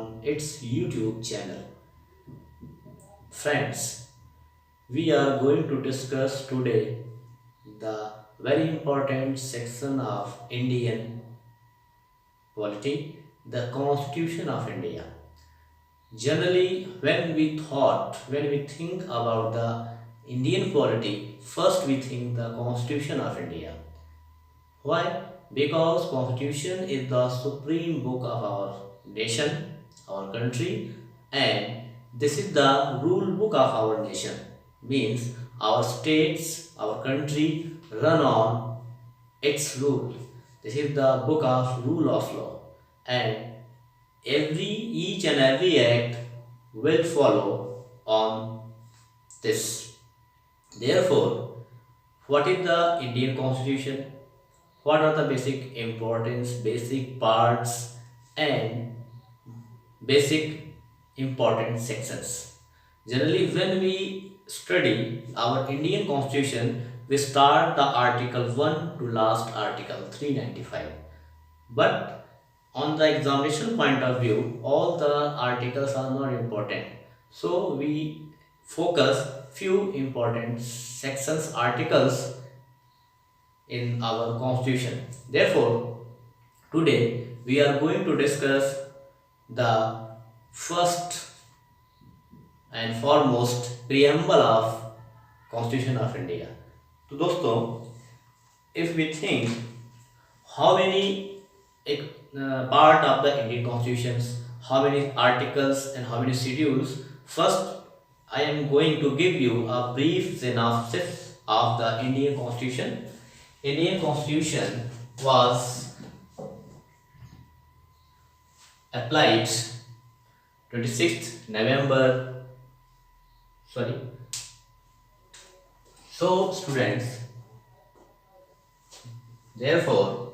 on its YouTube channel. Friends, we are going to discuss today the very important section of Indian polity, the Constitution of India. Generally, when we think about the Indian polity, first we think the Constitution of India. Why? Because Constitution is the supreme book of our nation, our country, and this is the rule book of our nation. Means our states, our country run on its rule. This is the book of rule of law, and each and every act will follow on this. Therefore, what is the Indian Constitution? What are the basic importance, basic parts, and basic important sections? Generally, when we study our Indian Constitution, we start the Article 1 to last Article 395. But on the examination point of view, all the articles are not important. So we focus few important sections, articles in our constitution. Therefore, today we are going to discuss the first and foremost preamble of Constitution of India. तो दोस्तों, if we think how many part of the Indian constitutions, how many articles and how many schedules, first I am going to give you a brief synopsis of the Indian Constitution. Indian Constitution was applied 26th November. Sorry. So students, therefore,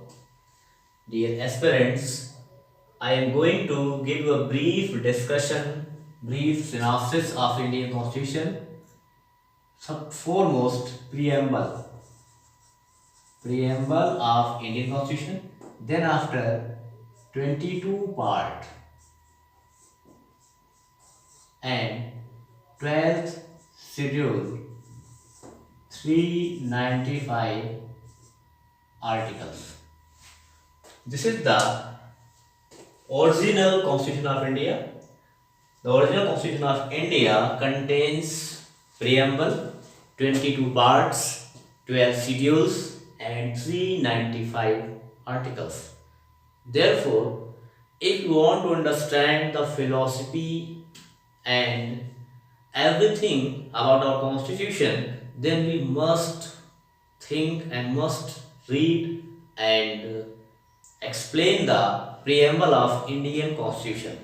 dear aspirants, I am going to give you a brief discussion, brief synopsis of Indian Constitution. Foremost preamble of Indian Constitution, then after 22 part and 12th schedule 395 articles. This is the original Constitution of India. The original Constitution of India contains preamble, 22 parts, 12 schedules, and 395 articles. Therefore, if you want to understand the philosophy and everything about our constitution, then we must think and must read and explain the preamble of Indian Constitution.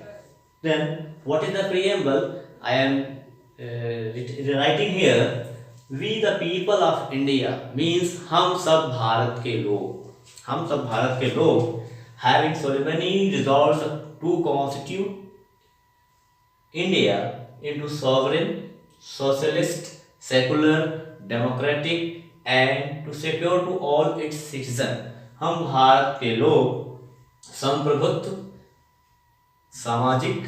Then, what is the preamble? I am writing here. We the people of India means हम सब भारत के लोग having solemnly resolved to constitute India into sovereign, socialist, secular, democratic and to secure to all its citizens. हम भारत के लोग संप्रभुत्व, सामाजिक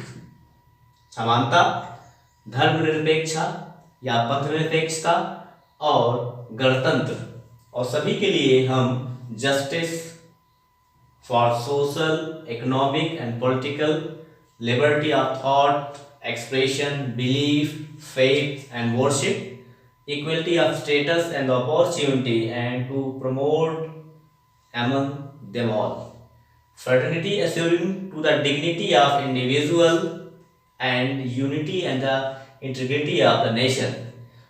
समानता, धर्मनिरपेक्षता या पंथनिरपेक्षता और गणतंत्र और सभी के लिए हम justice for social, economic and political, liberty of thought, expression, belief, faith and worship, equality of status and opportunity and to promote among them all fraternity, assuring to the dignity of individual and unity and the integrity of the nation.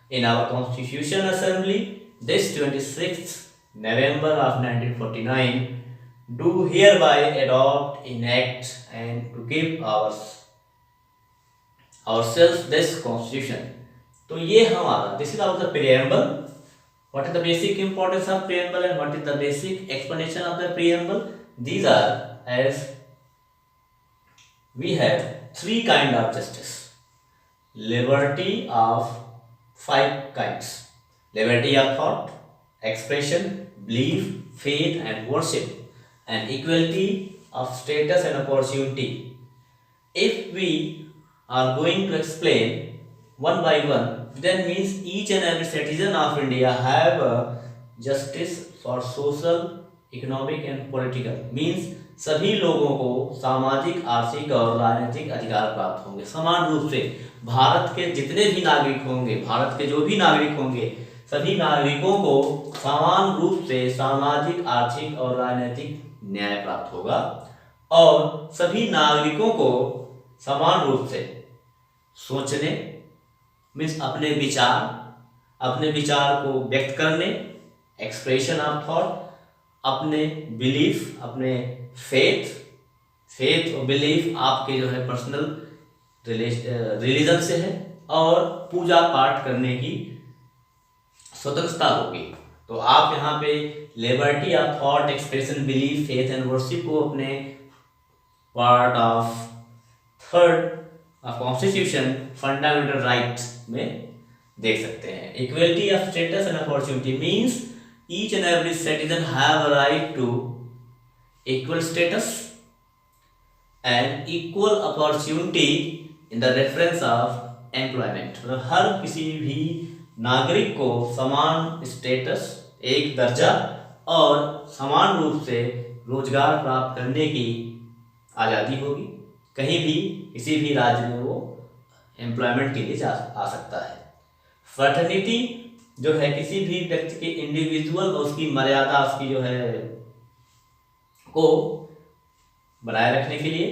In our Constitution Assembly, this 26th November of 1949, do hereby adopt, enact and to give ourselves this Constitution. तो ये हमारा this is our the preamble. What is the basic importance of preamble and what is the basic explanation of the preamble? These are as we have three kind of justice. Liberty of five kinds: liberty of thought, expression, belief, faith and worship, and equality of status and opportunity. If we are going to explain one by one, then means each and every citizen of India have a justice for social, economic and political. Means सभी लोगों को सामाजिक, आर्थिक और राजनीतिक अधिकार प्राप्त होंगे समान रूप से। भारत के जितने भी नागरिक होंगे, भारत के जो भी नागरिक होंगे, सभी नागरिकों को समान रूप से सामाजिक, आर्थिक और राजनीतिक न्याय प्राप्त होगा और सभी नागरिकों को समान रूप से सोचने, मीन्स अपने विचार को व्यक्त करने, एक्सप्रेशन ऑफ थॉट, अपने बिलीफ, अपने फेथ और बिलीफ आपके जो है पर्सनल रिलीजन से है, और पूजा पाठ करने की स्वतंत्रता होगी। तो आप यहाँ पे liberty of thought, expression, belief, faith and worship को अपने part of third constitution fundamental right में देख सकते हैं। Equality of status and opportunity means each and every citizen have a right to equal status and equal opportunity in the reference of employment. मतलब हर किसी भी नागरिक को समान स्टेटस, एक दर्जा और समान रूप से रोजगार प्राप्त करने की आज़ादी होगी। कहीं भी किसी भी राज्य में वो एम्प्लॉयमेंट के लिए आ सकता है। फ्रेटर्निटी जो है किसी भी व्यक्ति के इंडिविजुअल और उसकी मर्यादा, उसकी जो है को बनाए रखने के लिए।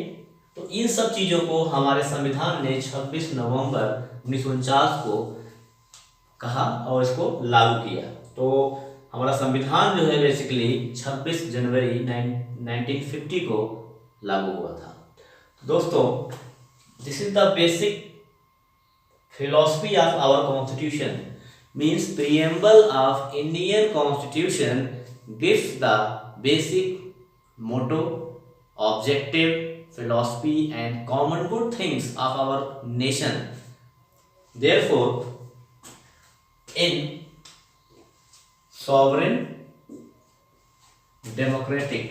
तो इन सब चीज़ों को हमारे संविधान ने 26 नवंबर 1949 को कहा और इसको लागू किया। तो हमारा संविधान जो है बेसिकली 26 जनवरी 1950 को लागू हुआ था। दोस्तों, this is the basic philosophy of our constitution, means preamble of Indian constitution gives the basic motto, objective, philosophy and common good things of our nation. Therefore, in sovereign, democratic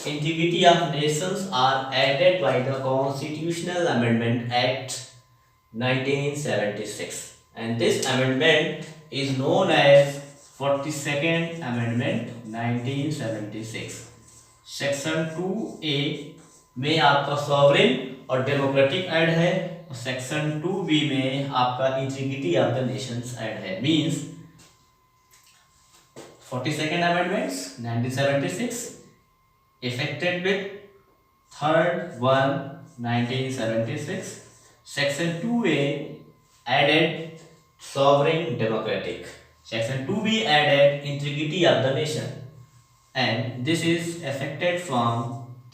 integrity of nations are added by the Constitutional Amendment Act 1976, and this amendment is known as 42nd Amendment 1976. Section 2A में आपका sovereign और democratic add है, और section 2B में आपका integrity of the nations add है। मीन्स 42nd Amendments 1976 effected with 3rd 1 1976. Section 2A added sovereign democratic. Section 2B added integrity of the nation, and this is effected from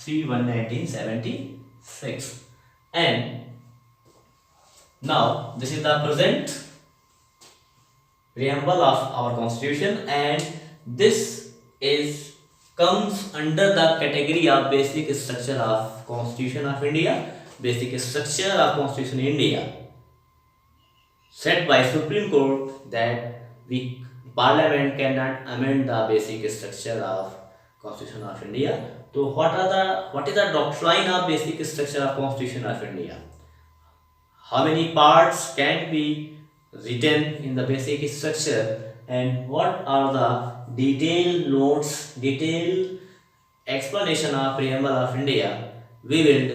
3/1 1976. And now this is the present preamble of our constitution, and this is comes under the category of basic structure of Constitution of India. Basic structure of Constitution of India set by Supreme Court that the Parliament cannot amend the basic structure of Constitution of India. So what is the doctrine of basic structure of Constitution of India? How many parts can be written in the basic structure, and what are the detailed notes, detailed explanation of preamble of India? We will